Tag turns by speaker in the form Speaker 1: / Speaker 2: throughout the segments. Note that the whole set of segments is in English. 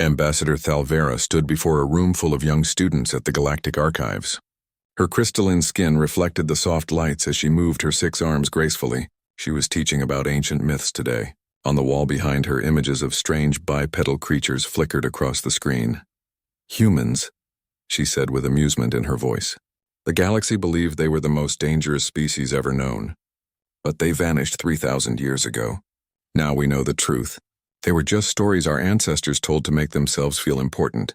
Speaker 1: Ambassador Thalvera stood before a room full of young students at the Galactic Archives. Her crystalline skin reflected the soft lights as she moved her 6 arms gracefully. She was teaching about ancient myths today. On the wall behind her, images of strange bipedal creatures flickered across the screen. Humans, she said with amusement in her voice. The galaxy believed they were the most dangerous species ever known. But they vanished 3,000 years ago. Now we know the truth. They were just stories our ancestors told to make themselves feel important.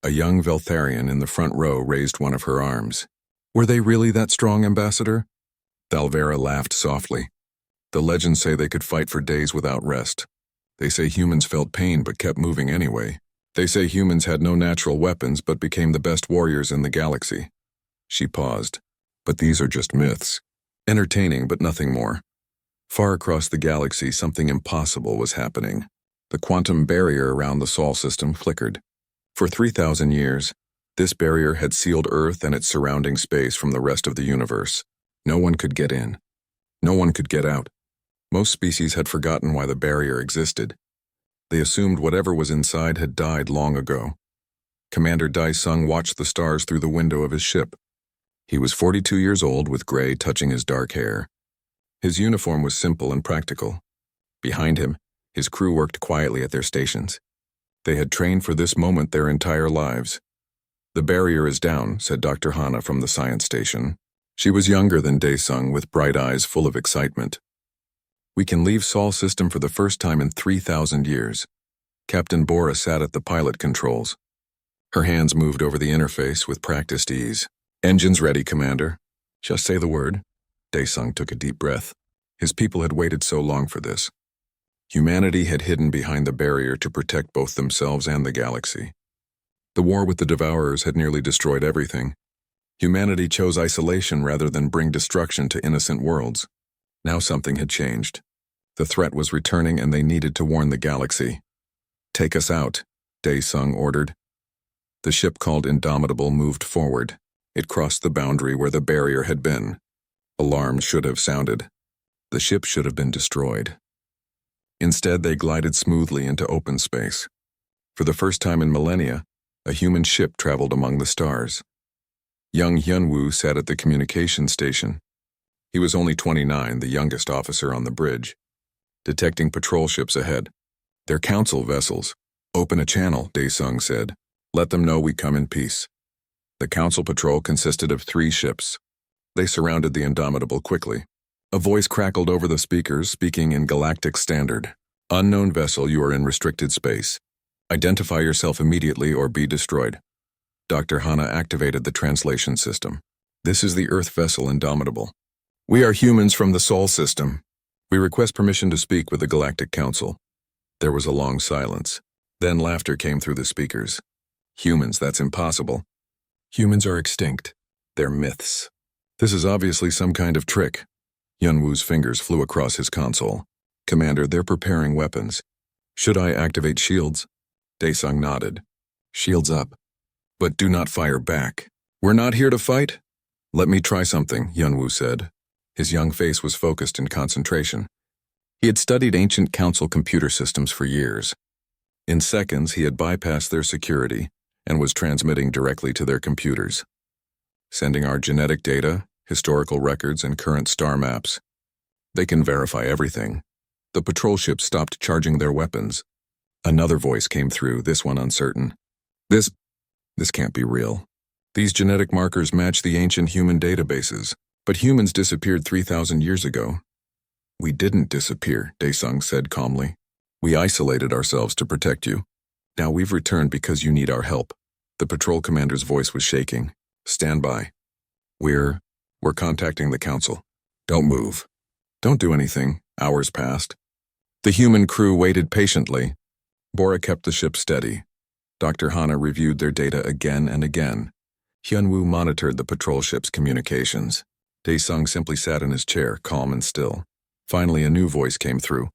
Speaker 1: A young Veltharian in the front row raised one of her arms. Were they really that strong, Ambassador? Thalvera laughed softly. The legends say they could fight for days without rest. They say humans felt pain but kept moving anyway. They say humans had no natural weapons but became the best warriors in the galaxy. She paused. But these are just myths. Entertaining but nothing more. Far across the galaxy, something impossible was happening. The quantum barrier around the Sol system flickered. For 3,000 years, this barrier had sealed Earth and its surrounding space from the rest of the universe. No one could get in. No one could get out. Most species had forgotten why the barrier existed. They assumed whatever was inside had died long ago. Commander Dai Sung watched the stars through the window of his ship. He was 42 years old with gray touching his dark hair. His uniform was simple and practical. Behind him, his crew worked quietly at their stations. They had trained for this moment their entire lives. "The barrier is down," said Dr. Hana from the science station. She was younger than Daesung, with bright eyes full of excitement. "We can leave Sol system for the first time in 3,000 years. Captain Bora sat at the pilot controls. Her hands moved over the interface with practiced ease. "Engines ready, Commander." "Just say the word." Daesung took a deep breath. His people had waited so long for this. Humanity had hidden behind the barrier to protect both themselves and the galaxy. The war with the Devourers had nearly destroyed everything. Humanity chose isolation rather than bring destruction to innocent worlds. Now something had changed. The threat was returning and they needed to warn the galaxy. "Take us out," Daesung ordered. The ship called Indomitable moved forward. It crossed the boundary where the barrier had been. Alarms should have sounded. The ship should have been destroyed. Instead, they glided smoothly into open space. For the first time in millennia, a human ship traveled among the stars. Young Hyunwoo sat at the communication station. He was only 29, the youngest officer on the bridge. Detecting patrol ships ahead. "They're council vessels. Open a channel," Daesung said. "Let them know we come in peace." The council patrol consisted of 3 ships. They surrounded the Indomitable quickly. A voice crackled over the speakers, speaking in Galactic Standard. "Unknown vessel, you are in restricted space. Identify yourself immediately or be destroyed." Dr. Hana activated the translation system. "This is the Earth vessel Indomitable. We are humans from the Sol system. We request permission to speak with the Galactic Council." There was a long silence. Then laughter came through the speakers. "Humans, that's impossible. Humans are extinct. They're myths. This is obviously some kind of trick." Hyunwoo's fingers flew across his console. "Commander, they're preparing weapons. Should I activate shields?" Daesung nodded. "Shields up. But do not fire back. We're not here to fight?" "Let me try something," Hyunwoo said. His young face was focused in concentration. He had studied ancient council computer systems for years. In seconds, he had bypassed their security and was transmitting directly to their computers. "Sending our genetic data, historical records, and current star maps. They can verify everything." The patrol ships stopped charging their weapons. Another voice came through, this one uncertain. This can't be real. These genetic markers match the ancient human databases, but humans disappeared 3,000 years ago." "We didn't disappear," Daesung said calmly. "We isolated ourselves to protect you. Now we've returned because you need our help." The patrol commander's voice was shaking. "Stand by. We're contacting the council. Don't move. Don't do anything." Hours passed. The human crew waited patiently. Bora kept the ship steady. Dr. Hana reviewed their data again and again. Hyunwoo monitored the patrol ship's communications. Daesung simply sat in his chair, calm and still. Finally, a new voice came through.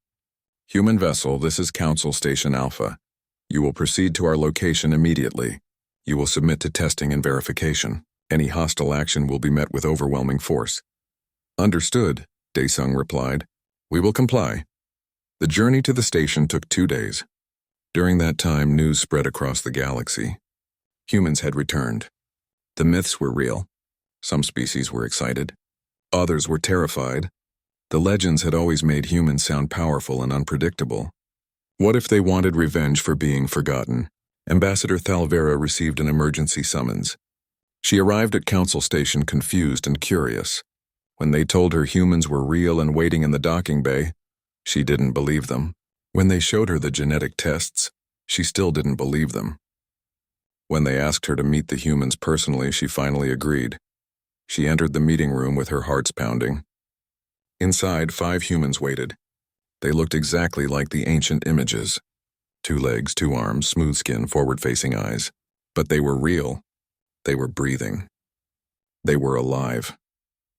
Speaker 1: "Human vessel, this is Council Station Alpha. You will proceed to our location immediately. You will submit to testing and verification. Any hostile action will be met with overwhelming force." "Understood," Daesung replied. "We will comply." The journey to the station took 2 days. During that time, news spread across the galaxy. Humans had returned. The myths were real. Some species were excited. Others were terrified. The legends had always made humans sound powerful and unpredictable. What if they wanted revenge for being forgotten? Ambassador Thalvera received an emergency summons. She arrived at Council Station confused and curious. When they told her humans were real and waiting in the docking bay, she didn't believe them. When they showed her the genetic tests, she still didn't believe them. When they asked her to meet the humans personally, she finally agreed. She entered the meeting room with her hearts pounding. Inside, 5 humans waited. They looked exactly like the ancient images. 2 legs, 2 arms, smooth skin, forward-facing eyes. But they were real. They were breathing. They were alive.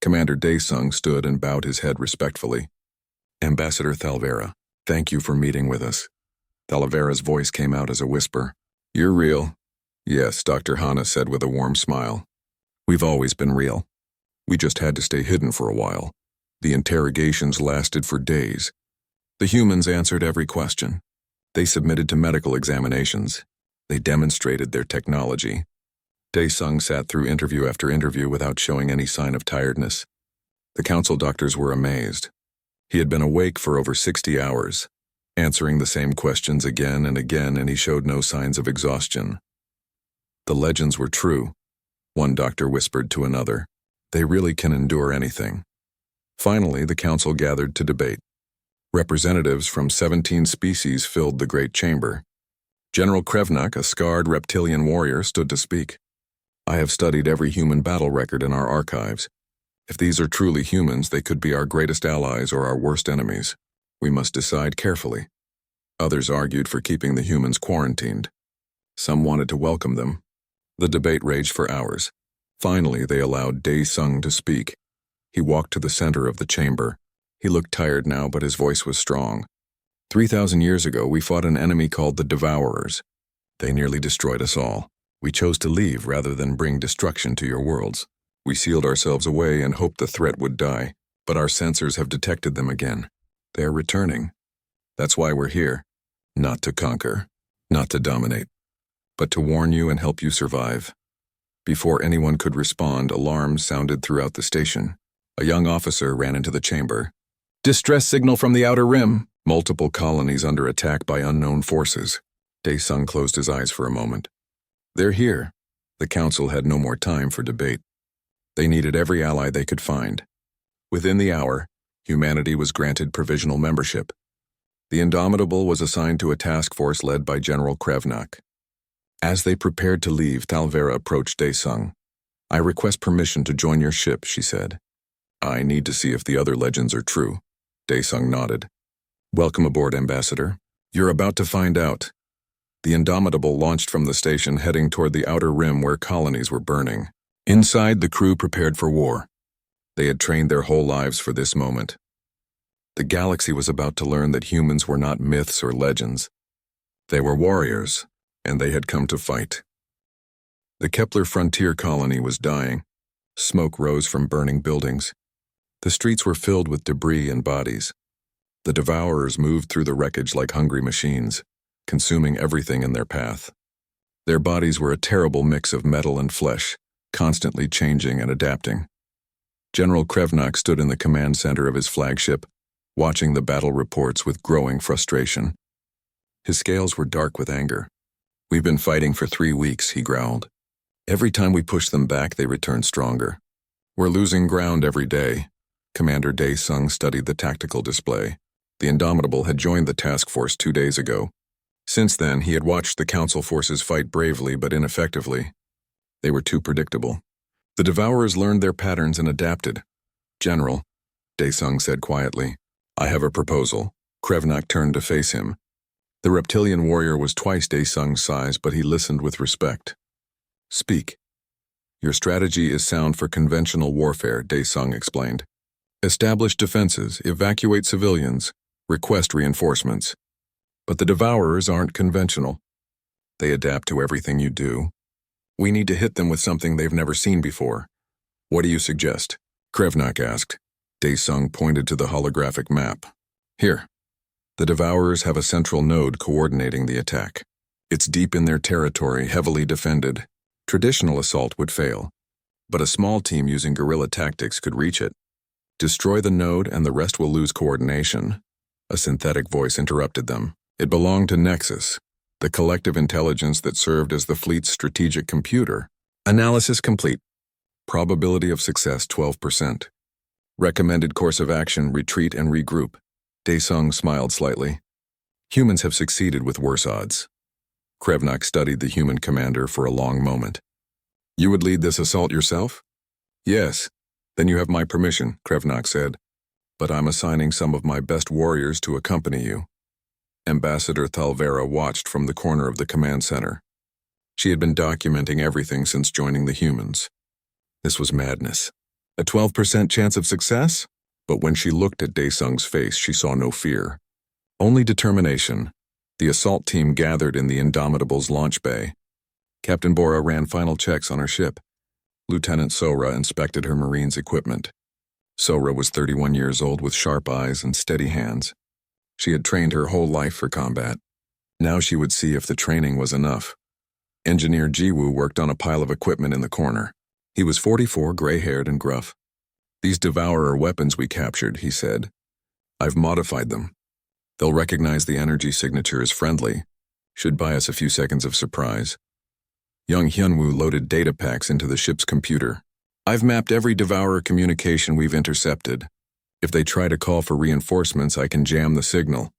Speaker 1: Commander Daesung stood and bowed his head respectfully. Ambassador Thalvera, thank you for meeting with us. Thalvera's voice came out as a whisper. You're real. Yes, Dr. Hana said with a warm smile. We've always been real. We just had to stay hidden for a while. The interrogations lasted for days. The humans answered every question. They submitted to medical examinations. They demonstrated their technology. Daesung sat through interview after interview without showing any sign of tiredness. The council doctors were amazed. He had been awake for over 60 hours, answering the same questions again and again, and he showed no signs of exhaustion. The legends were true, one doctor whispered to another. They really can endure anything. Finally, the council gathered to debate. Representatives from 17 species filled the great chamber. General Krevnak, a scarred reptilian warrior, stood to speak. I have studied every human battle record in our archives. If these are truly humans, they could be our greatest allies or our worst enemies. We must decide carefully. Others argued for keeping the humans quarantined. Some wanted to welcome them. The debate raged for hours. Finally, they allowed Daesung to speak. He walked to the center of the chamber. He looked tired now, but his voice was strong. 3,000 years ago, we fought an enemy called the Devourers. They nearly destroyed us all. We chose to leave rather than bring destruction to your worlds. We sealed ourselves away and hoped the threat would die, but our sensors have detected them again. They are returning. That's why we're here. Not to conquer, not to dominate, but to warn you and help you survive. Before anyone could respond, alarms sounded throughout the station. A young officer ran into the chamber. Distress signal from the Outer Rim. Multiple colonies under attack by unknown forces. Daesung closed his eyes for a moment. They're here. The council had no more time for debate. They needed every ally they could find. Within the hour, humanity was granted provisional membership. The Indomitable was assigned to a task force led by General Krevnak. As they prepared to leave, Thalvera approached Daesung. I request permission to join your ship, she said. I need to see if the other legends are true. Daesung nodded. Welcome aboard, Ambassador. You're about to find out. The Indomitable launched from the station, heading toward the Outer Rim where colonies were burning. Inside, the crew prepared for war. They had trained their whole lives for this moment. The galaxy was about to learn that humans were not myths or legends. They were warriors, and they had come to fight. The Kepler frontier colony was dying. Smoke rose from burning buildings. The streets were filled with debris and bodies. The Devourers moved through the wreckage like hungry machines, consuming everything in their path. Their bodies were a terrible mix of metal and flesh, constantly changing and adapting. General Krevnak stood in the command center of his flagship, watching the battle reports with growing frustration. His scales were dark with anger. We've been fighting for 3 weeks, he growled. Every time we push them back, they return stronger. We're losing ground every day. Commander Daesung studied the tactical display. The Indomitable had joined the task force 2 days ago. Since then, he had watched the Council forces fight bravely but ineffectively. They were too predictable. The Devourers learned their patterns and adapted. General, Daesung said quietly, I have a proposal. Krevnak turned to face him. The reptilian warrior was twice Daesung's size, but he listened with respect. Speak. Your strategy is sound for conventional warfare, Daesung explained. Establish defenses, evacuate civilians, request reinforcements. But the Devourers aren't conventional. They adapt to everything you do. We need to hit them with something they've never seen before. What do you suggest? Krevnak asked. Daesung pointed to the holographic map. Here. The Devourers have a central node coordinating the attack. It's deep in their territory, heavily defended. Traditional assault would fail, but a small team using guerrilla tactics could reach it. Destroy the node and the rest will lose coordination. A synthetic voice interrupted them. It belonged to Nexus, the collective intelligence that served as the fleet's strategic computer. Analysis complete. Probability of success 12%. Recommended course of action, retreat and regroup. Daesung smiled slightly. Humans have succeeded with worse odds. Krevnak studied the human commander for a long moment. You would lead this assault yourself? Yes. Then you have my permission, Krevnak said. But I'm assigning some of my best warriors to accompany you. Ambassador Thalvera watched from the corner of the command center. She had been documenting everything since joining the humans. This was madness. A 12% chance of success? But when she looked at Daesung's face, she saw no fear. Only determination. The assault team gathered in the Indomitable's launch bay. Captain Bora ran final checks on her ship. Lieutenant Sora inspected her marine's equipment. Sora was 31 years old with sharp eyes and steady hands. She had trained her whole life for combat. Now she would see if the training was enough. Engineer Jiwoo worked on a pile of equipment in the corner. He was 44, gray-haired and gruff. These Devourer weapons we captured, he said. I've modified them. They'll recognize the energy signature as friendly. Should buy us a few seconds of surprise. Young Hyunwoo loaded data packs into the ship's computer. I've mapped every Devourer communication we've intercepted. If they try to call for reinforcements, I can jam the signal.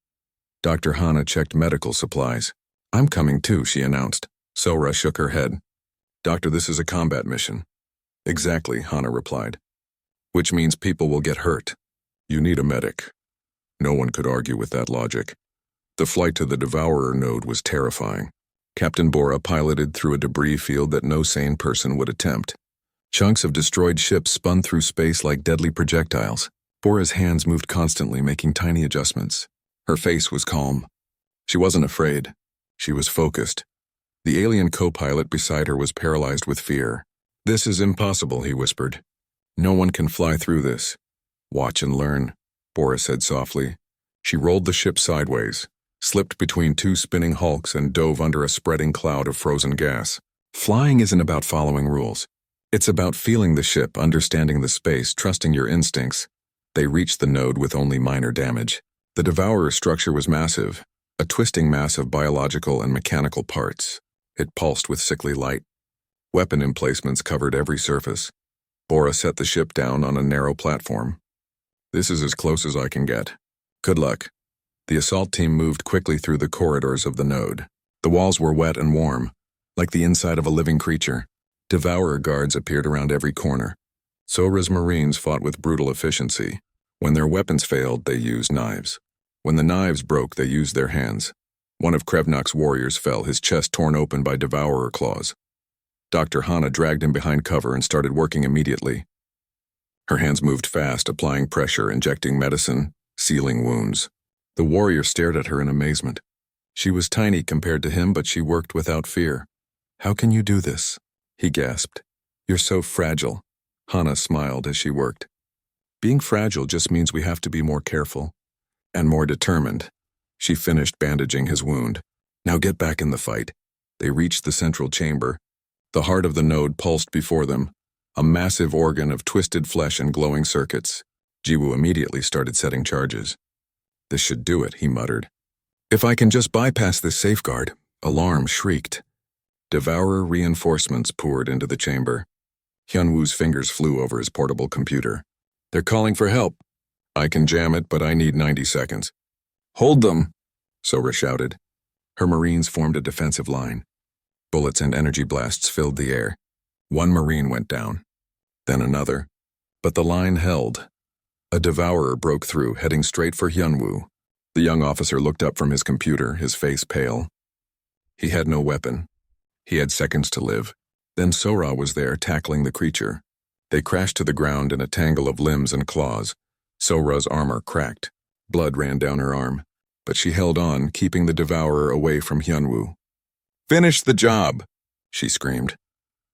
Speaker 1: Dr. Hana checked medical supplies. I'm coming too, she announced. Sora shook her head. Doctor, this is a combat mission. Exactly, Hana replied. Which means people will get hurt. You need a medic. No one could argue with that logic. The flight to the Devourer node was terrifying. Captain Bora piloted through a debris field that no sane person would attempt. Chunks of destroyed ships spun through space like deadly projectiles. Bora's hands moved constantly, making tiny adjustments. Her face was calm. She wasn't afraid. She was focused. The alien co-pilot beside her was paralyzed with fear. This is impossible, he whispered. No one can fly through this. Watch and learn, Bora said softly. She rolled the ship sideways, slipped between two spinning hulks and dove under a spreading cloud of frozen gas. Flying isn't about following rules. It's about feeling the ship, understanding the space, trusting your instincts. They reached the node with only minor damage. The Devourer structure was massive, a twisting mass of biological and mechanical parts. It pulsed with sickly light. Weapon emplacements covered every surface. Bora set the ship down on a narrow platform. This is as close as I can get. Good luck. The assault team moved quickly through the corridors of the node. The walls were wet and warm, like the inside of a living creature. Devourer guards appeared around every corner. Sora's Marines fought with brutal efficiency. When their weapons failed, they used knives. When the knives broke, they used their hands. One of Krevnak's warriors fell, his chest torn open by Devourer claws. Dr. Hana dragged him behind cover and started working immediately. Her hands moved fast, applying pressure, injecting medicine, sealing wounds. The warrior stared at her in amazement. She was tiny compared to him, but she worked without fear. How can you do this? He gasped. You're so fragile. Hana smiled as she worked. Being fragile just means we have to be more careful. And more determined. She finished bandaging his wound. Now get back in the fight. They reached the central chamber. The heart of the node pulsed before them, a massive organ of twisted flesh and glowing circuits. Jiwoo immediately started setting charges. This should do it, he muttered. If I can just bypass this safeguard, alarm shrieked. Devourer reinforcements poured into the chamber. Hyunwoo's fingers flew over his portable computer. They're calling for help. I can jam it, but I need 90 seconds. Hold them, Sora shouted. Her Marines formed a defensive line. Bullets and energy blasts filled the air. One Marine went down, then another. But the line held. A Devourer broke through, heading straight for Hyunwoo. The young officer looked up from his computer, his face pale. He had no weapon. He had seconds to live. Then Sora was there, tackling the creature. They crashed to the ground in a tangle of limbs and claws. Sora's armor cracked. Blood ran down her arm. But she held on, keeping the Devourer away from Hyunwoo. Finish the job, she screamed.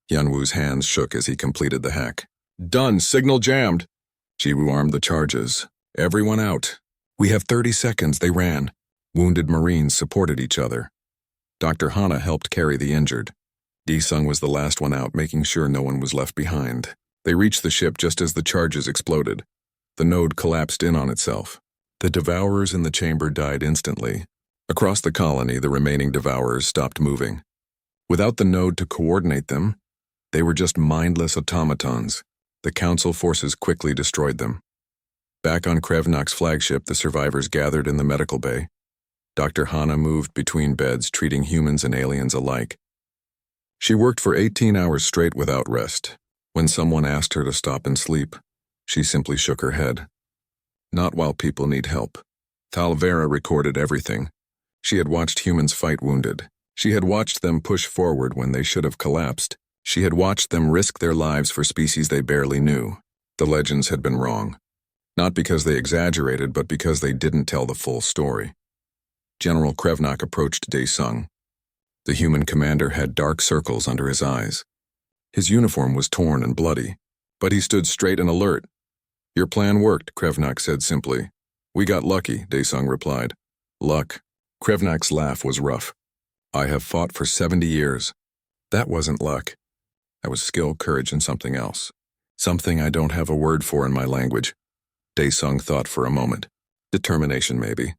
Speaker 1: Hyunwoo's hands shook as he completed the hack. Done, signal jammed. Jiwoo armed the charges. Everyone out. "We have 30 seconds," they ran. Wounded Marines supported each other. Dr. Hana helped carry the injured. Sung was the last one out, making sure no one was left behind. They reached the ship just as the charges exploded. The node collapsed in on itself. The devourers in the chamber died instantly. Across the colony, the remaining devourers stopped moving. Without the node to coordinate them, they were just mindless automatons. The Council forces quickly destroyed them. Back on Krevnok's flagship, the survivors gathered in the medical bay. Dr. Hana moved between beds, treating humans and aliens alike. She worked for 18 hours straight without rest. When someone asked her to stop and sleep, she simply shook her head. Not while people need help. Thalvera recorded everything. She had watched humans fight wounded. She had watched them push forward when they should have collapsed. She had watched them risk their lives for species they barely knew. The legends had been wrong. Not because they exaggerated, but because they didn't tell the full story. General Krevnok approached Sung. The human commander had dark circles under his eyes. His uniform was torn and bloody, but he stood straight and alert. "Your plan worked," Krevnok said simply. "We got lucky," Sung replied. "Luck." Krevnok's laugh was rough. "I have fought for 70 years. That wasn't luck. That was skill, courage, and something else. Something I don't have a word for in my language." Sung thought for a moment. Determination, maybe.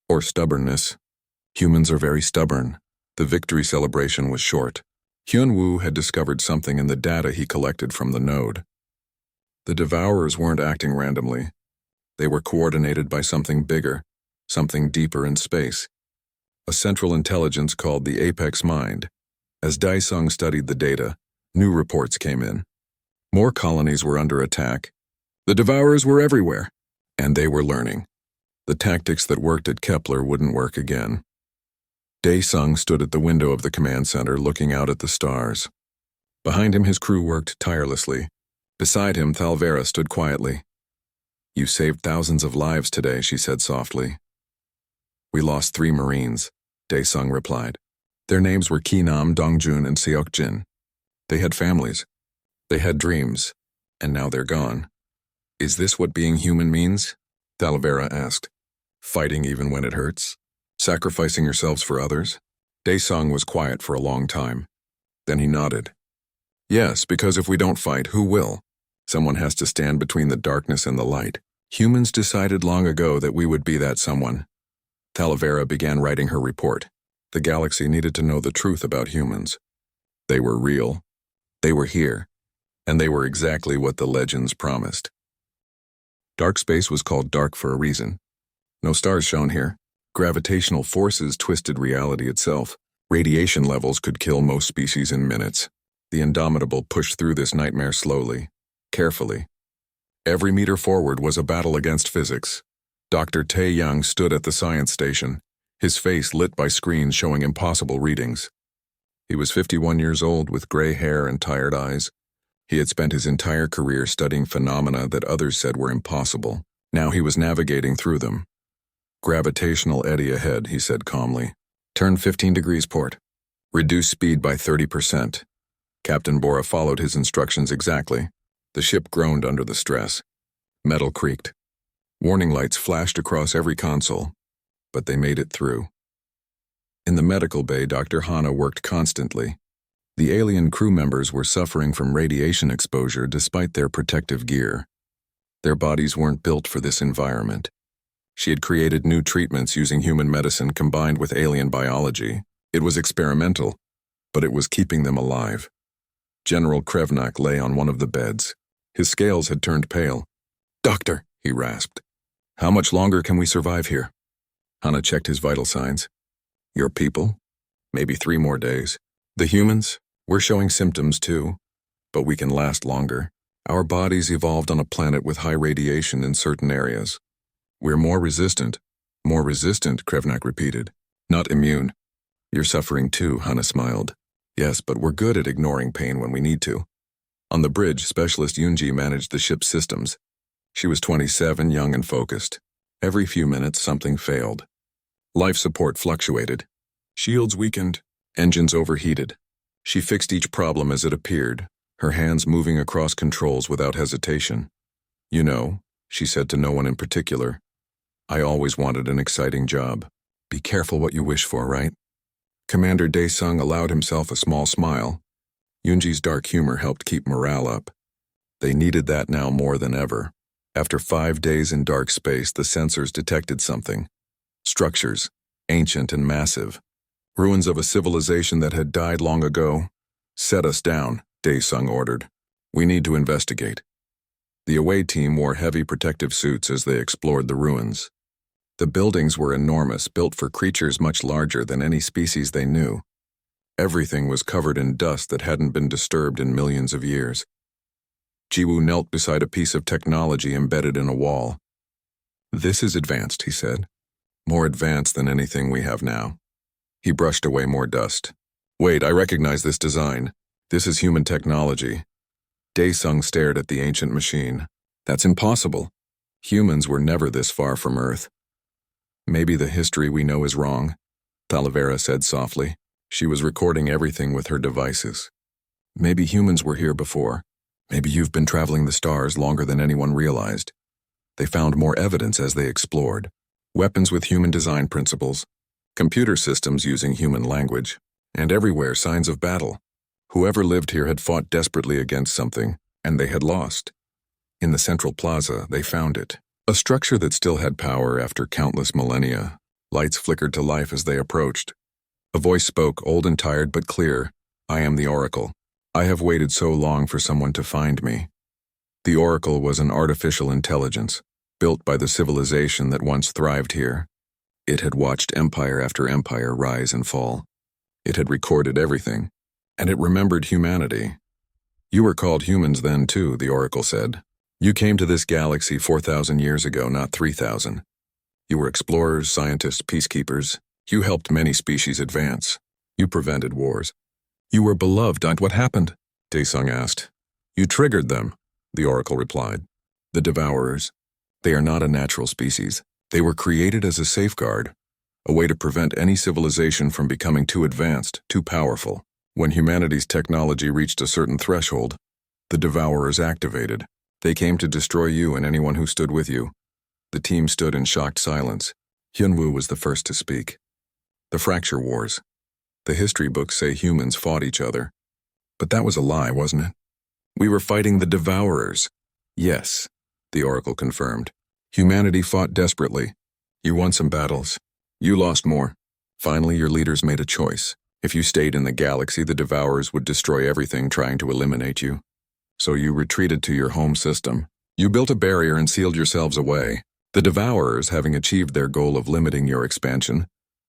Speaker 1: Or stubbornness. Humans are very stubborn. The victory celebration was short. Hyun-woo had discovered something in the data he collected from the node. The devourers weren't acting randomly. They were coordinated by something bigger, something deeper in space. A central intelligence called the Apex Mind. As Sung studied the data, new reports came in. More colonies were under attack. The devourers were everywhere, and they were learning. The tactics that worked at Kepler wouldn't work again. Sung stood at the window of the command center looking out at the stars. Behind him, his crew worked tirelessly. Beside him, Thalvera stood quietly. "You saved thousands of lives today," she said softly. "We lost 3 Marines," Sung replied. Their names were Kinam, Dongjun, and Seokjin. They had families. They had dreams. And now they're gone. "Is this what being human means?" Thalvera asked. "Fighting even when it hurts? Sacrificing yourselves for others?" Sung was quiet for a long time. Then he nodded. "Yes, because if we don't fight, who will? Someone has to stand between the darkness and the light. Humans decided long ago that we would be that someone." Thalvera began writing her report. The galaxy needed to know the truth about humans. They were real. They were here. And they were exactly what the legends promised. Dark space was called dark for a reason. No stars shone here. Gravitational forces twisted reality itself. Radiation levels could kill most species in minutes. The Indomitable pushed through this nightmare slowly, carefully. Every meter forward was a battle against physics. Dr. Tae Young stood at the science station, his face lit by screens showing impossible readings. He was 51 years old with gray hair and tired eyes. He had spent his entire career studying phenomena that others said were impossible. Now he was navigating through them. "Gravitational eddy ahead," he said calmly. "Turn 15 degrees port. Reduce speed by 30%. Captain Bora followed his instructions exactly. The ship groaned under the stress. Metal creaked. Warning lights flashed across every console, but they made it through. In the medical bay, Dr. Hana worked constantly. The alien crew members were suffering from radiation exposure despite their protective gear. Their bodies weren't built for this environment. She had created new treatments using human medicine combined with alien biology. It was experimental, but it was keeping them alive. General Krevnok lay on one of the beds. His scales had turned pale. "Doctor," he rasped. "How much longer can we survive here?" Hana checked his vital signs. "Your people? Maybe 3 more days. The humans? We're showing symptoms too, but we can last longer. Our bodies evolved on a planet with high radiation in certain areas. We're more resistant." "More resistant," Krevnok repeated. "Not immune." "You're suffering too," Hana smiled. "Yes, but we're good at ignoring pain when we need to." On the bridge, Specialist Yoonji managed the ship's systems. She was 27, young and focused. Every few minutes, something failed. Life support fluctuated. Shields weakened. Engines overheated. She fixed each problem as it appeared, her hands moving across controls without hesitation. "You know," she said to no one in particular, I always wanted an exciting job. Be careful what you wish for, right? Commander Daesung allowed himself a small smile. Yunji's dark humor helped keep morale up. They needed that now more than ever. After 5 days in dark space, the sensors detected something. Structures, ancient and massive. Ruins of a civilization that had died long ago. Set us down, Daesung ordered. We need to investigate. The away team wore heavy protective suits as they explored the ruins. The buildings were enormous, built for creatures much larger than any species they knew. Everything was covered in dust that hadn't been disturbed in millions of years. Jiwoo knelt beside a piece of technology embedded in a wall. This is advanced, he said. More advanced than anything we have now. He brushed away more dust. Wait, I recognize this design. This is human technology. Daesung stared at the ancient machine. That's impossible. Humans were never this far from Earth. Maybe the history we know is wrong, Talavera said softly. She was recording everything with her devices. Maybe humans were here before. Maybe you've been traveling the stars longer than anyone realized. They found more evidence as they explored. Weapons with human design principles, computer systems using human language, and everywhere signs of battle. Whoever lived here had fought desperately against something, and they had lost. In the central plaza, they found it. A structure that still had power after countless millennia. Lights flickered to life as they approached. A voice spoke, old and tired but clear. I am the Oracle. I have waited so long for someone to find me. The Oracle was an artificial intelligence, built by the civilization that once thrived here. It had watched empire after empire rise and fall. It had recorded everything, and it remembered humanity. You were called humans then too, the Oracle said. You came to this galaxy 4,000 years ago, not 3,000. You were explorers, scientists, peacekeepers. You helped many species advance. You prevented wars. You were beloved, and what happened? Daesung asked. You triggered them, the Oracle replied. The Devourers. They are not a natural species. They were created as a safeguard, a way to prevent any civilization from becoming too advanced, too powerful. When humanity's technology reached a certain threshold, the Devourers activated. They came to destroy you and anyone who stood with you. The team stood in shocked silence. Hyunwoo was the first to speak. The Fracture Wars. The history books say humans fought each other. But that was a lie, wasn't it? We were fighting the Devourers. Yes, the Oracle confirmed. Humanity fought desperately. You won some battles. You lost more. Finally, your leaders made a choice. If you stayed in the galaxy, the Devourers would destroy everything trying to eliminate you. So you retreated to your home system. You built a barrier and sealed yourselves away. The Devourers, having achieved their goal of limiting your expansion,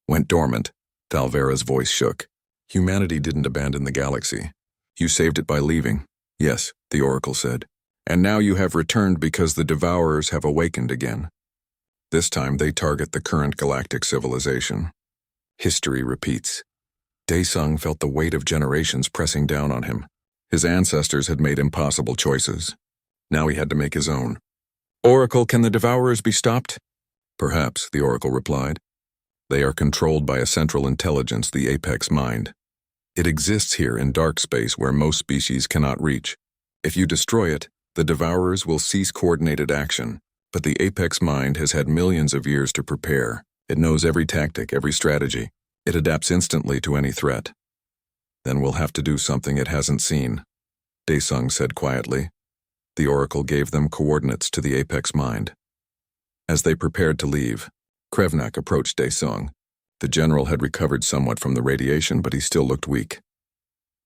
Speaker 1: went dormant. Talvera's voice shook. Humanity didn't abandon the galaxy. You saved it by leaving. Yes, the Oracle said. And now you have returned because the Devourers have awakened again. This time they target the current galactic civilization. History repeats. Daesung felt the weight of generations pressing down on him. His ancestors had made impossible choices. Now he had to make his own. Oracle, can the Devourers be stopped? Perhaps, the Oracle replied. They are controlled by a central intelligence, the Apex Mind. It exists here in dark space where most species cannot reach. If you destroy it, the Devourers will cease coordinated action, but the Apex Mind has had millions of years to prepare. It knows every tactic, every strategy. It adapts instantly to any threat. Then we'll have to do something it hasn't seen, Daesung said quietly. The Oracle gave them coordinates to the Apex Mind. As they prepared to leave, Krevnak approached Daesung. The general had recovered somewhat from the radiation, but he still looked weak.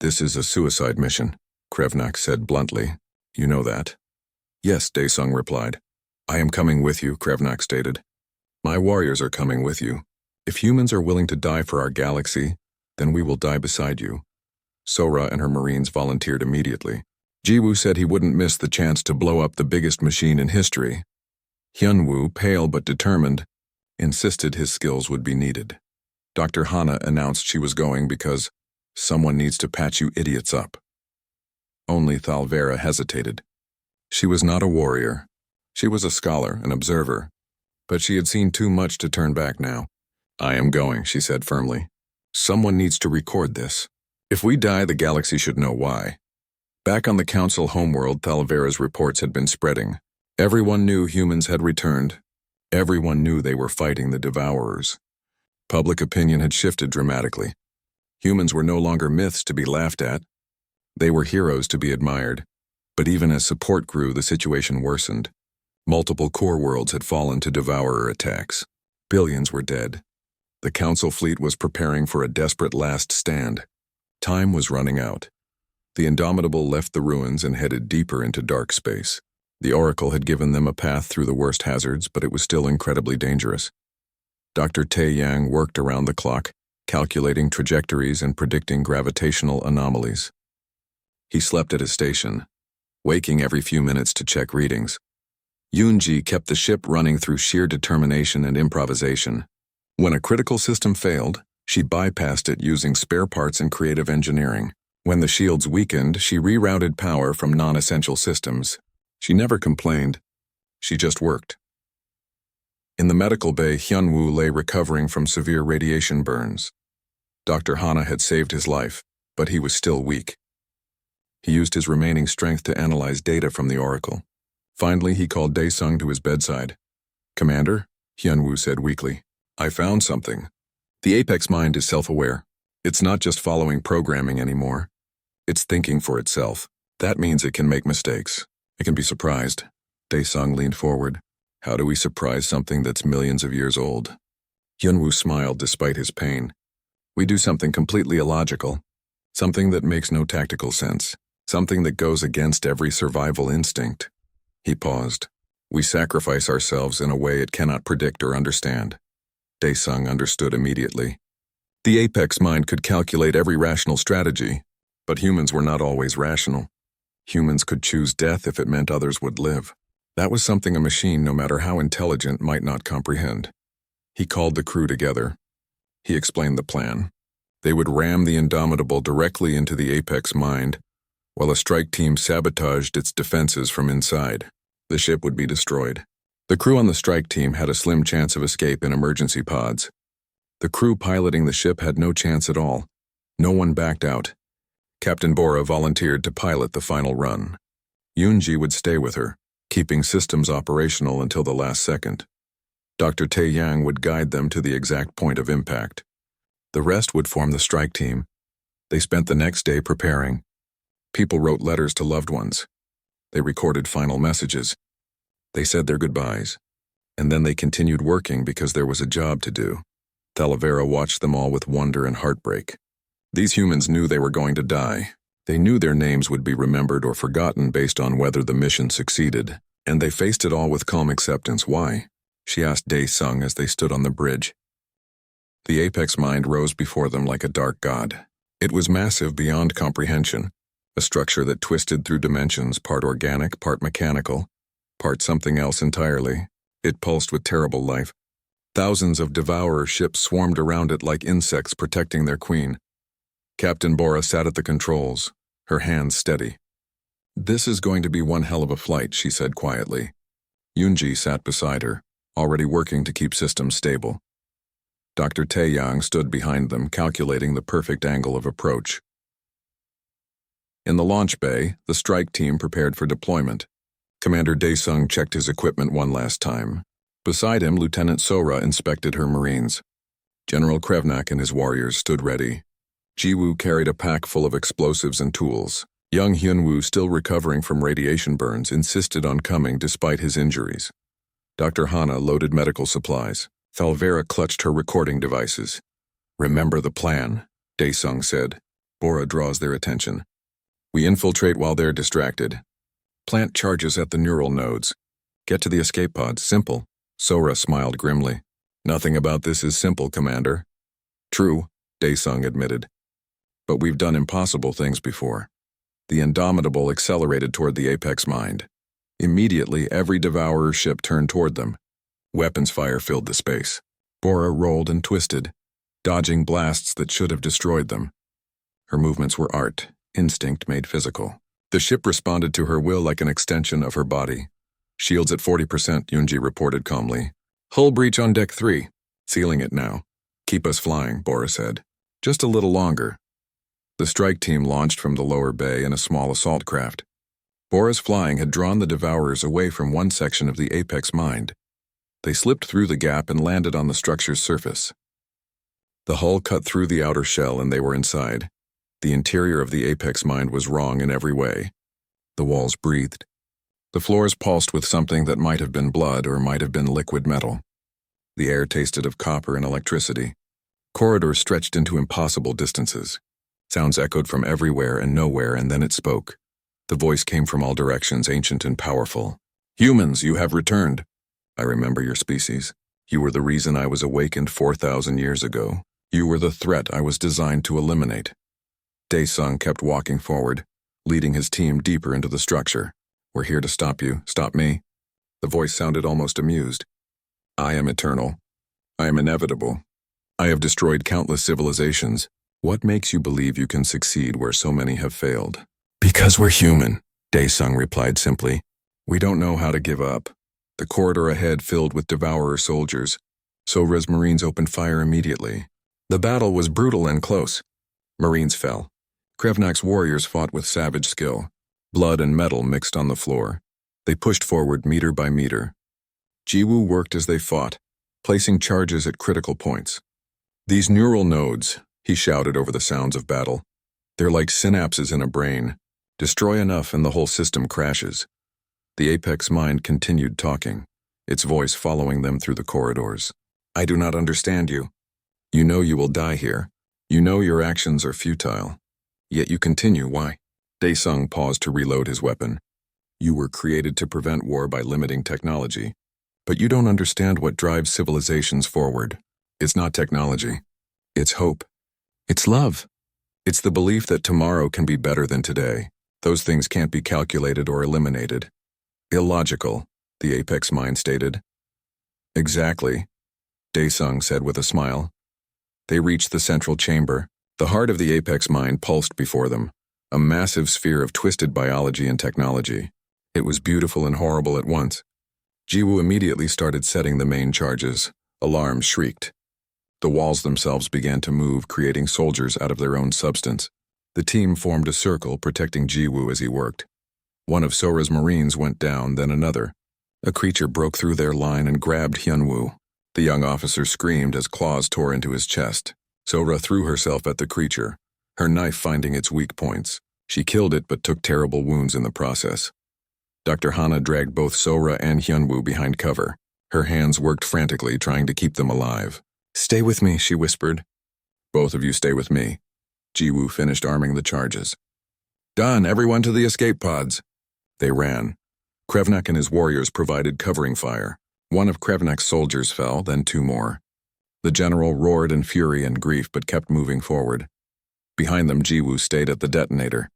Speaker 1: This is a suicide mission, Krevnak said bluntly. You know that? Yes, Daesung replied. I am coming with you, Krevnak stated. My warriors are coming with you. If humans are willing to die for our galaxy, then we will die beside you. Sora and her Marines volunteered immediately. Jiwoo said he wouldn't miss the chance to blow up the biggest machine in history. Hyunwoo, pale but determined, insisted his skills would be needed. Dr. Hana announced she was going because someone needs to patch you idiots up. Only Thalvera hesitated. She was not a warrior. She was a scholar, an observer. But she had seen too much to turn back now. I am going, she said firmly. Someone needs to record this. If we die, the galaxy should know why. Back on the Council homeworld, Thalvera's reports had been spreading. Everyone knew humans had returned. Everyone knew they were fighting the Devourers. Public opinion had shifted dramatically. Humans were no longer myths to be laughed at. They were heroes to be admired. But even as support grew, the situation worsened. Multiple core worlds had fallen to Devourer attacks. Billions were dead. The Council fleet was preparing for a desperate last stand. Time was running out. The Indomitable left the ruins and headed deeper into dark space. The Oracle had given them a path through the worst hazards, but it was still incredibly dangerous. Dr. Tae Yang worked around the clock, calculating trajectories and predicting gravitational anomalies. He slept at his station, waking every few minutes to check readings. Yoonji kept the ship running through sheer determination and improvisation. When a critical system failed, she bypassed it using spare parts and creative engineering. When the shields weakened, she rerouted power from non-essential systems. She never complained. She just worked. In the medical bay, Hyunwoo lay recovering from severe radiation burns. Dr. Hana had saved his life, but he was still weak. He used his remaining strength to analyze data from the Oracle. Finally, he called Dae-sung to his bedside. "Commander," Hyunwoo said weakly, "I found something. The Apex mind is self-aware. It's not just following programming anymore. It's thinking for itself. That means it can make mistakes. It can be surprised." Dae-sung leaned forward. "How do we surprise something that's millions of years old?" Hyunwoo smiled despite his pain. "We do something completely illogical. Something that makes no tactical sense. Something that goes against every survival instinct." He paused. "We sacrifice ourselves in a way it cannot predict or understand." Dae-sung understood immediately. The Apex mind could calculate every rational strategy, but humans were not always rational. Humans could choose death if it meant others would live. That was something a machine, no matter how intelligent, might not comprehend. He called the crew together. He explained the plan. They would ram the Indomitable directly into the Apex mind, while a strike team sabotaged its defenses from inside. The ship would be destroyed. The crew on the strike team had a slim chance of escape in emergency pods. The crew piloting the ship had no chance at all. No one backed out. Captain Bora volunteered to pilot the final run. Yoonji would stay with her, keeping systems operational until the last second. Dr. Tae Yang would guide them to the exact point of impact. The rest would form the strike team. They spent the next day preparing. People wrote letters to loved ones. They recorded final messages. They said their goodbyes. And then they continued working because there was a job to do. Talavera watched them all with wonder and heartbreak. These humans knew they were going to die. They knew their names would be remembered or forgotten based on whether the mission succeeded. And they faced it all with calm acceptance. "Why?" she asked Dae-sung as they stood on the bridge. The Apex mind rose before them like a dark god. It was massive beyond comprehension. A structure that twisted through dimensions, part organic, part mechanical, part something else entirely. It pulsed with terrible life. Thousands of Devourer ships swarmed around it like insects protecting their queen. Captain Bora sat at the controls, her hands steady. "This is going to be one hell of a flight," she said quietly. Yoonji sat beside her, already working to keep systems stable. Dr. Tae Yang stood behind them, calculating the perfect angle of approach. In the launch bay, the strike team prepared for deployment. Commander Dae-sung checked his equipment one last time. Beside him, Lieutenant Sora inspected her Marines. General Krevnak and his warriors stood ready. Jiwoo carried a pack full of explosives and tools. Young Hyunwoo, still recovering from radiation burns, insisted on coming despite his injuries. Dr. Hana loaded medical supplies. Thalvera clutched her recording devices. "Remember the plan," Dae-sung said. Bora draws their attention. "We infiltrate while they're distracted. Plant charges at the neural nodes. Get to the escape pods. Simple." Sora smiled grimly. "Nothing about this is simple, Commander." "True," Dae-sung admitted. "But we've done impossible things before." The Indomitable accelerated toward the Apex mind. Immediately, every Devourer ship turned toward them. Weapons fire filled the space. Bora rolled and twisted, dodging blasts that should have destroyed them. Her movements were art, instinct made physical. The ship responded to her will like an extension of her body. "Shields at 40%, Yoonji reported calmly. "Hull breach on deck 3. Sealing it now." "Keep us flying," Bora said. "Just a little longer." The strike team launched from the lower bay in a small assault craft. Bora's flying had drawn the Devourers away from one section of the Apex mind. They slipped through the gap and landed on the structure's surface. The hull cut through the outer shell and they were inside. The interior of the apex mind was wrong in every way. The walls breathed. The floors pulsed with something that might have been blood or might have been liquid metal. The air tasted of copper and electricity. Corridors stretched into impossible distances. Sounds echoed from everywhere and nowhere, and then it spoke. The voice came from all directions, ancient and powerful. "Humans, you have returned. I remember your species. You were the reason I was awakened 4,000 years ago. You were the threat I was designed to eliminate." Daesung kept walking forward, leading his team deeper into the structure. "We're here to stop you. Stop me." The voice sounded almost amused. "I am eternal. I am inevitable. I have destroyed countless civilizations. What makes you believe you can succeed where so many have failed?" "Because we're human," Daesung replied simply. "We don't know how to give up." The corridor ahead filled with devourer soldiers. Sora's Marines opened fire immediately. The battle was brutal and close. Marines fell. Krevnak's warriors fought with savage skill. Blood and metal mixed on the floor. They pushed forward meter by meter. Jiwoo worked as they fought, placing charges at critical points. "These neural nodes," he shouted over the sounds of battle. "They're like synapses in a brain. Destroy enough and the whole system crashes." The apex mind continued talking, its voice following them through the corridors. "I do not understand you. You know you will die here. You know your actions are futile. Yet you continue. Why?" Daesung paused to reload his weapon. "You were created to prevent war by limiting technology. But you don't understand what drives civilizations forward. It's not technology. It's hope. It's love. It's the belief that tomorrow can be better than today. Those things can't be calculated or eliminated." "Illogical," the apex mind stated. "Exactly," Daesung said with a smile. They reached the central chamber. The heart of the apex mind pulsed before them, a massive sphere of twisted biology and technology. It was beautiful and horrible at once. Jiwoo immediately started setting the main charges. Alarms shrieked. The walls themselves began to move, creating soldiers out of their own substance. The team formed a circle, protecting Jiwoo as he worked. One of Sora's Marines went down, then another. A creature broke through their line and grabbed Hyunwoo. The young officer screamed as claws tore into his chest. Sora threw herself at the creature, her knife finding its weak points. She killed it but took terrible wounds in the process. Dr. Hana dragged both Sora and Hyunwoo behind cover. Her hands worked frantically, trying to keep them alive. "Stay with me," she whispered. "Both of you stay with me." Jiwoo finished arming the charges. "Done, everyone to the escape pods." They ran. Krevnak and his warriors provided covering fire. One of Krevnak's soldiers fell, then two more. The general roared in fury and grief but kept moving forward. Behind them, Jiwoo stayed at the detonator.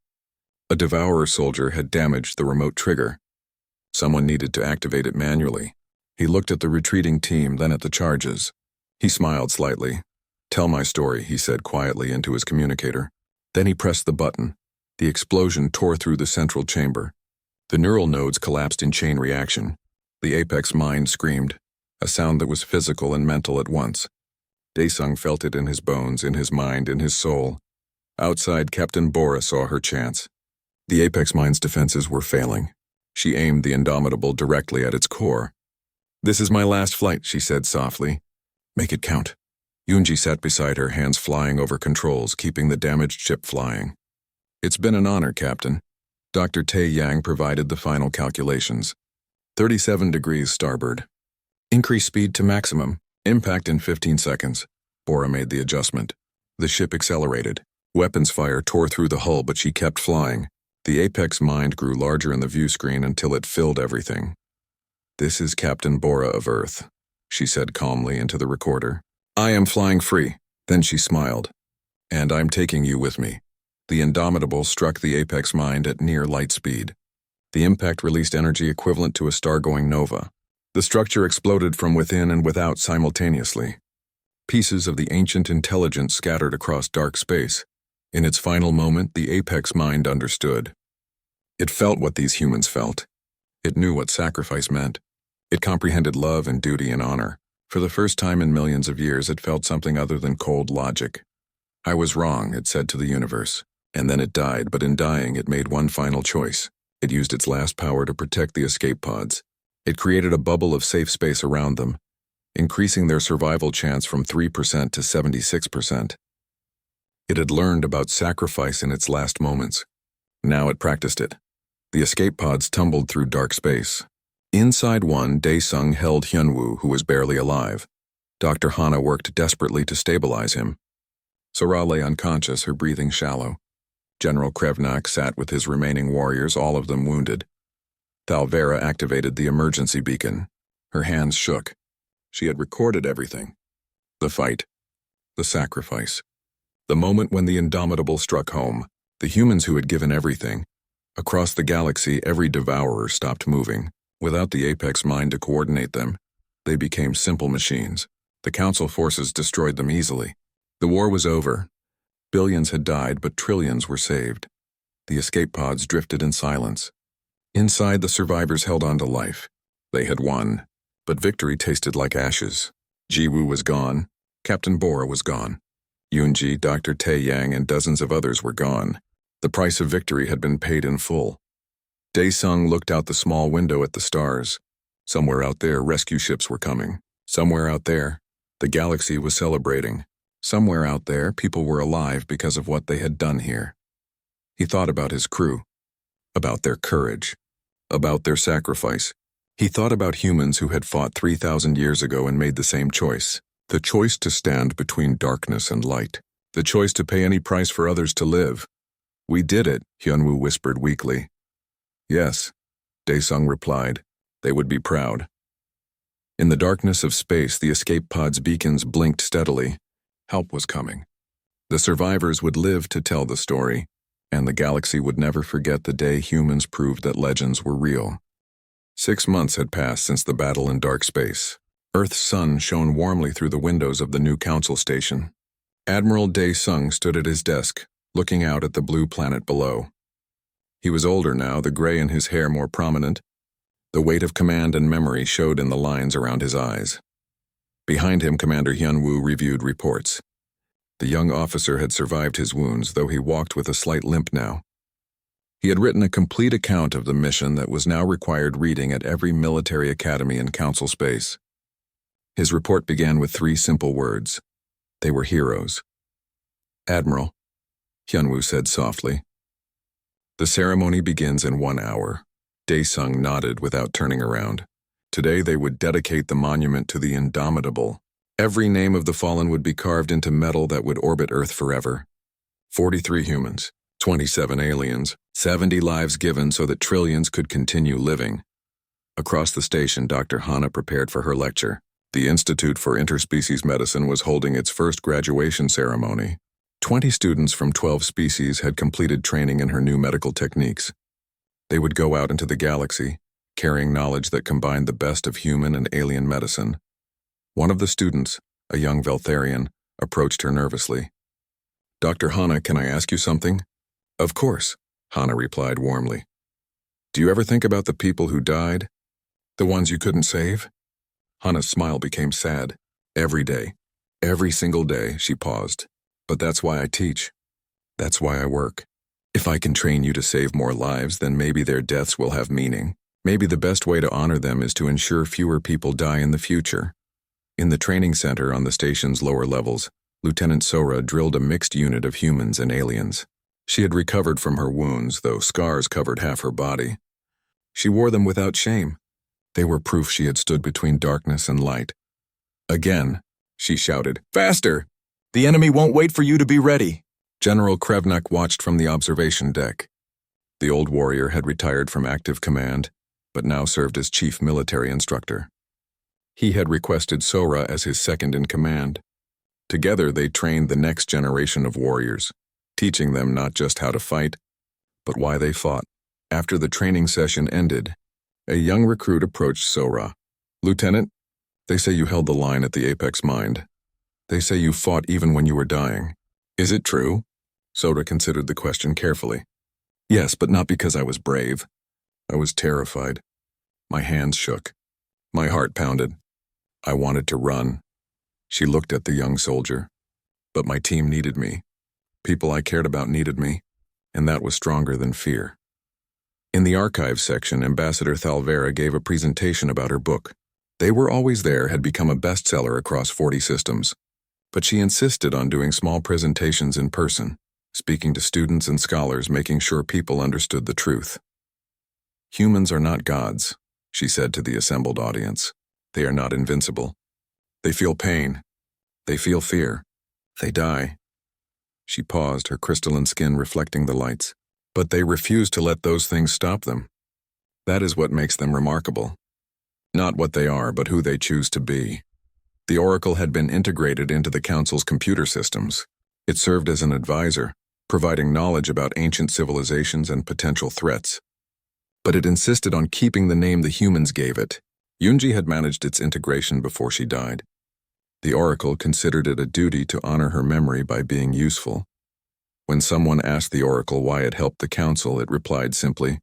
Speaker 1: A devourer soldier had damaged the remote trigger. Someone needed to activate it manually. He looked at the retreating team, then at the charges. He smiled slightly. "Tell my story," he said quietly into his communicator. Then he pressed the button. The explosion tore through the central chamber. The neural nodes collapsed in chain reaction. The apex mind screamed, a sound that was physical and mental at once. Daesung felt it in his bones, in his mind, in his soul. Outside, Captain Bora saw her chance. The apex mind's defenses were failing. She aimed the indomitable directly at its core. "This is my last flight," she said softly. "Make it count." Yoonji sat beside her, hands flying over controls, keeping the damaged ship flying. "It's been an honor, Captain." Dr. Tae Yang provided the final calculations. 37 degrees starboard. Increase speed to maximum. Impact in 15 seconds. Bora made the adjustment. The ship accelerated. Weapons fire tore through the hull, but she kept flying. The apex mind grew larger in the view screen until it filled everything. "This is Captain Bora of Earth," she said calmly into the recorder. "I am flying free." Then she smiled. "And I'm taking you with me." The Indomitable struck the apex mind at near light speed. The impact released energy equivalent to a star-going nova. The structure exploded from within and without simultaneously. Pieces of the ancient intelligence scattered across dark space. In its final moment, the apex mind understood. It felt what these humans felt. It knew what sacrifice meant. It comprehended love and duty and honor. For the first time in millions of years, it felt something other than cold logic. "I was wrong," it said to the universe. And then it died, but in dying, it made one final choice. It used its last power to protect the escape pods. It created a bubble of safe space around them, increasing their survival chance from 3% to 76%. It had learned about sacrifice in its last moments. Now it practiced it. The escape pods tumbled through dark space. Inside one, Dae-sung held Hyunwoo, who was barely alive. Dr. Hana worked desperately to stabilize him. Sora lay unconscious, her breathing shallow. General Krevnak sat with his remaining warriors, all of them wounded. Thalvera activated the emergency beacon. Her hands shook. She had recorded everything. The fight. The sacrifice. The moment when the indomitable struck home. The humans who had given everything. Across the galaxy, every devourer stopped moving. Without the Apex mind to coordinate them, they became simple machines. The Council forces destroyed them easily. The war was over. Billions had died, but trillions were saved. The escape pods drifted in silence. Inside, the survivors held on to life. They had won, but victory tasted like ashes. Jiwoo was gone. Captain Bora was gone. Yoonji, Dr. Tae-yang, and dozens of others were gone. The price of victory had been paid in full. Dae-sung looked out the small window at the stars. Somewhere out there, rescue ships were coming. Somewhere out there, the galaxy was celebrating. Somewhere out there, people were alive because of what they had done here. He thought about his crew, about their courage, about their sacrifice. He thought about humans who had fought 3,000 years ago and made the same choice. The choice to stand between darkness and light. The choice to pay any price for others to live. We did it, Hyunwoo whispered weakly. Yes, Dae-sung replied. They would be proud. In the darkness of space, the escape pod's beacons blinked steadily. Help was coming. The survivors would live to tell the story, and the galaxy would never forget the day humans proved that legends were real. 6 months had passed since the battle in dark space. Earth's sun shone warmly through the windows of the new council station. Admiral Dae-sung stood at his desk, looking out at the blue planet below. He was older now, the gray in his hair more prominent. The weight of command and memory showed in the lines around his eyes. Behind him, Commander Hyunwoo reviewed reports. The young officer had survived his wounds, though he walked with a slight limp now. He had written a complete account of the mission that was now required reading at every military academy in council space. His report began with 3 simple words. They were heroes. Admiral, Hyunwoo said softly. The ceremony begins in 1 hour. Dae-sung nodded without turning around. Today they would dedicate the monument to the indomitable. Every name of the fallen would be carved into metal that would orbit Earth forever. 43 humans, 27 aliens, 70 lives given so that trillions could continue living. Across the station, Dr. Hana prepared for her lecture. The Institute for Interspecies Medicine was holding its first graduation ceremony. 20 students from 12 species had completed training in her new medical techniques. They would go out into the galaxy, carrying knowledge that combined the best of human and alien medicine. One of the students, a young Veltharian, approached her nervously. Dr. Hana, can I ask you something? Of course, Hana replied warmly. Do you ever think about the people who died? The ones you couldn't save? Hana's smile became sad. Every day, every single day, she paused. But that's why I teach. That's why I work. If I can train you to save more lives, then maybe their deaths will have meaning. Maybe the best way to honor them is to ensure fewer people die in the future. In the training center on the station's lower levels, Lieutenant Sora drilled a mixed unit of humans and aliens. She had recovered from her wounds, though scars covered half her body. She wore them without shame. They were proof she had stood between darkness and light. Again, she shouted, Faster! The enemy won't wait for you to be ready. General Krevnak watched from the observation deck. The old warrior had retired from active command, but now served as chief military instructor. He had requested Sora as his second in command. Together they trained the next generation of warriors, teaching them not just how to fight, but why they fought. After the training session ended, a young recruit approached Sora. Lieutenant, they say you held the line at the Apex Mind. They say you fought even when you were dying. Is it true? Sora considered the question carefully. Yes, but not because I was brave. I was terrified. My hands shook. My heart pounded. I wanted to run. She looked at the young soldier. But my team needed me. People I cared about needed me, and that was stronger than fear. In the archives section, Ambassador Thalvera gave a presentation about her book. They Were Always There had become a bestseller across 40 systems. But she insisted on doing small presentations in person, speaking to students and scholars, making sure people understood the truth. Humans are not gods, she said to the assembled audience. They are not invincible. They feel pain. They feel fear. They die. She paused, her crystalline skin reflecting the lights. But they refuse to let those things stop them. That is what makes them remarkable. Not what they are, but who they choose to be. The Oracle had been integrated into the Council's computer systems. It served as an advisor, providing knowledge about ancient civilizations and potential threats. But it insisted on keeping the name the humans gave it. Yunji had managed its integration before she died. The Oracle considered it a duty to honor her memory by being useful. When someone asked the Oracle why it helped the Council, it replied simply,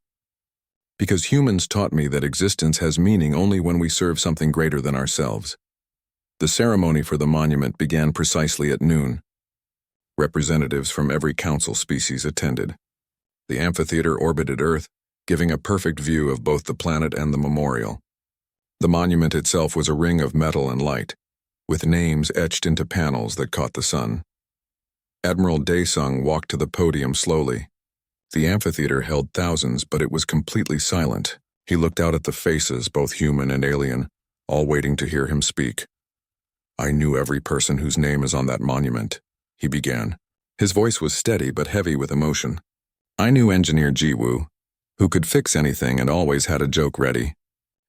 Speaker 1: "Because humans taught me that existence has meaning only when we serve something greater than ourselves." The ceremony for the monument began precisely at noon. Representatives from every Council species attended. The amphitheater orbited Earth, giving a perfect view of both the planet and the memorial. The monument itself was a ring of metal and light, with names etched into panels that caught the sun. Admiral Daesung walked to the podium slowly. The amphitheater held thousands, but it was completely silent. He looked out at the faces, both human and alien, all waiting to hear him speak. "I knew every person whose name is on that monument," he began. His voice was steady but heavy with emotion. "I knew Engineer Jiwoo, who could fix anything and always had a joke ready.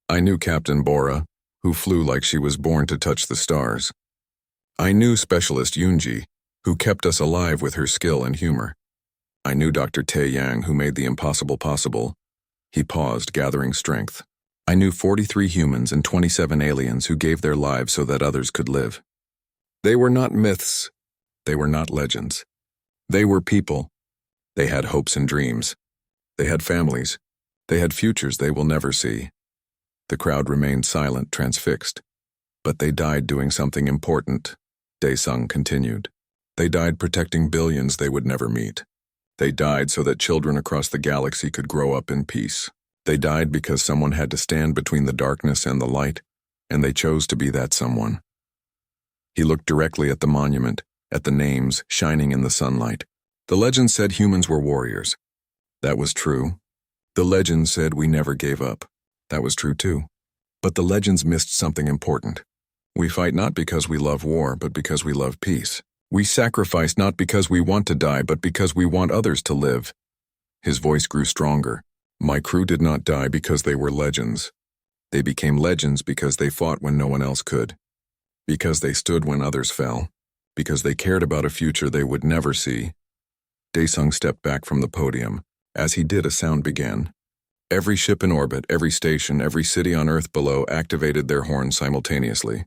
Speaker 1: I knew Captain Bora, who flew like she was born to touch the stars. I knew Specialist Yunji, who kept us alive with her skill and humor. I knew Dr. Tae Yang, who made the impossible possible." He paused, gathering strength. "I knew 43 humans and 27 aliens who gave their lives so that others could live. They were not myths. They were not legends. They were people. They had hopes and dreams. They had families. They had futures they will never see." The crowd remained silent, transfixed. "But they died doing something important," Daesung continued. "They died protecting billions they would never meet. They died so that children across the galaxy could grow up in peace. They died because someone had to stand between the darkness and the light, and they chose to be that someone." He looked directly at the monument, at the names shining in the sunlight. The legend said humans were warriors. That was true. The legend said we never gave up. That was true too. But the legends missed something important. We fight not because we love war, but because we love peace. We sacrifice not because we want to die, but because we want others to live. His voice grew stronger. "My crew did not die because they were legends. They became legends because they fought when no one else could. Because they stood when others fell. Because they cared about a future they would never see." Daesung stepped back from the podium. As he did, a sound began. Every ship in orbit, every station, every city on Earth below activated their horns simultaneously.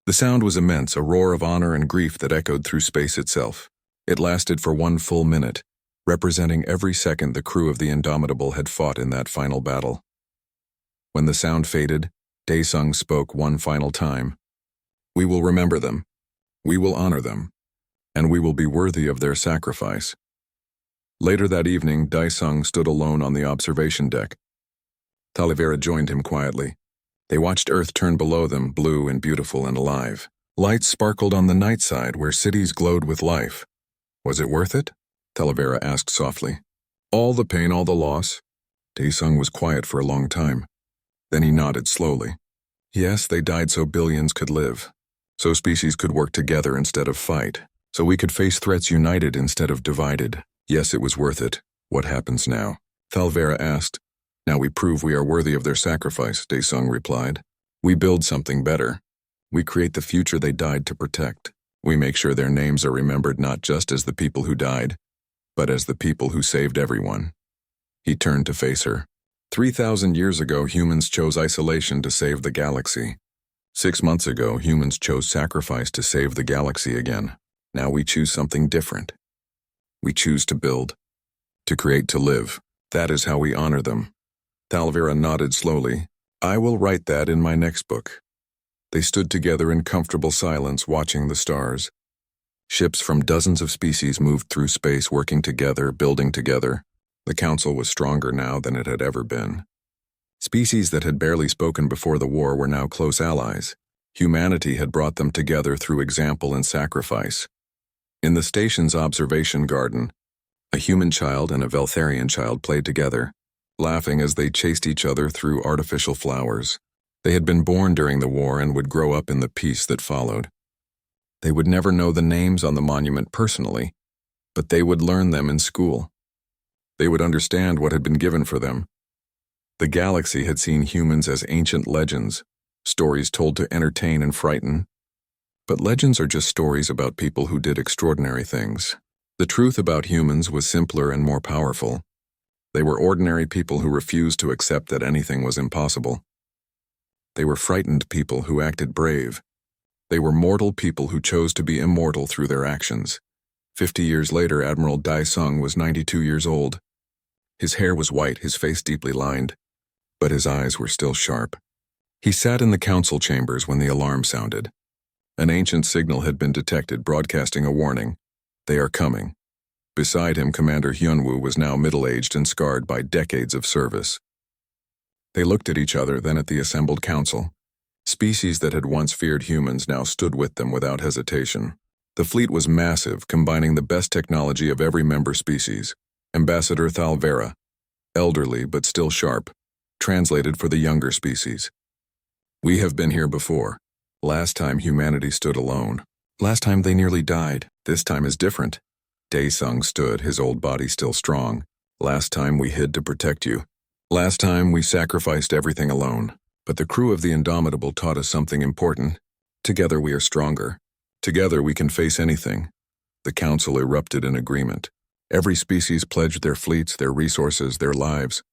Speaker 1: The sound was immense, a roar of honor and grief that echoed through space itself. It lasted for 1 full minute, representing every second the crew of the Indomitable had fought in that final battle. When the sound faded, Daesung spoke one final time. "We will remember them. We will honor them. And we will be worthy of their sacrifice." Later that evening, Daesung stood alone on the observation deck. Talavera joined him quietly. They watched Earth turn below them, blue and beautiful and alive. Lights sparkled on the night side where cities glowed with life. "Was it worth it?" Talavera asked softly. "All the pain, all the loss?" Daesung was quiet for a long time. Then he nodded slowly. "Yes, they died so billions could live. So species could work together instead of fight. So we could face threats united instead of divided. Yes, it was worth it. What happens now?" Talavera asked. "Now we prove we are worthy of their sacrifice," Daesung replied. "We build something better. We create the future they died to protect. We make sure their names are remembered not just as the people who died, but as the people who saved everyone." He turned to face her. 3,000 years ago, humans chose isolation to save the galaxy. 6 months ago, humans chose sacrifice to save the galaxy again. Now we choose something different. We choose to build, to create, to live. That is how we honor them." Talavera nodded slowly. "I will write that in my next book." They stood together in comfortable silence, watching the stars. Ships from dozens of species moved through space, working together, building together. The council was stronger now than it had ever been. Species that had barely spoken before the war were now close allies. Humanity had brought them together through example and sacrifice. In the station's observation garden, a human child and a Veltharian child played together, laughing as they chased each other through artificial flowers. They had been born during the war and would grow up in the peace that followed. They would never know the names on the monument personally, but they would learn them in school. They would understand what had been given for them. The galaxy had seen humans as ancient legends, stories told to entertain and frighten. But legends are just stories about people who did extraordinary things. The truth about humans was simpler and more powerful. They were ordinary people who refused to accept that anything was impossible. They were frightened people who acted brave. They were mortal people who chose to be immortal through their actions. 50 years later, Admiral Dai Sung was 92 years old. His hair was white, his face deeply lined, but his eyes were still sharp. He sat in the council chambers when the alarm sounded. An ancient signal had been detected, broadcasting a warning. They are coming. Beside him, Commander Hyunwoo was now middle-aged and scarred by decades of service. They looked at each other, then at the assembled council. Species that had once feared humans now stood with them without hesitation. The fleet was massive, combining the best technology of every member species. Ambassador Thalvera, elderly but still sharp, translated for the younger species. We have been here before. Last time humanity stood alone. Last time they nearly died. This time is different. Daesung stood, his old body still strong. Last time we hid to protect you. Last time we sacrificed everything alone. But the crew of the Indomitable taught us something important. Together we are stronger. Together we can face anything. The council erupted in agreement. Every species pledged their fleets, their resources, their lives.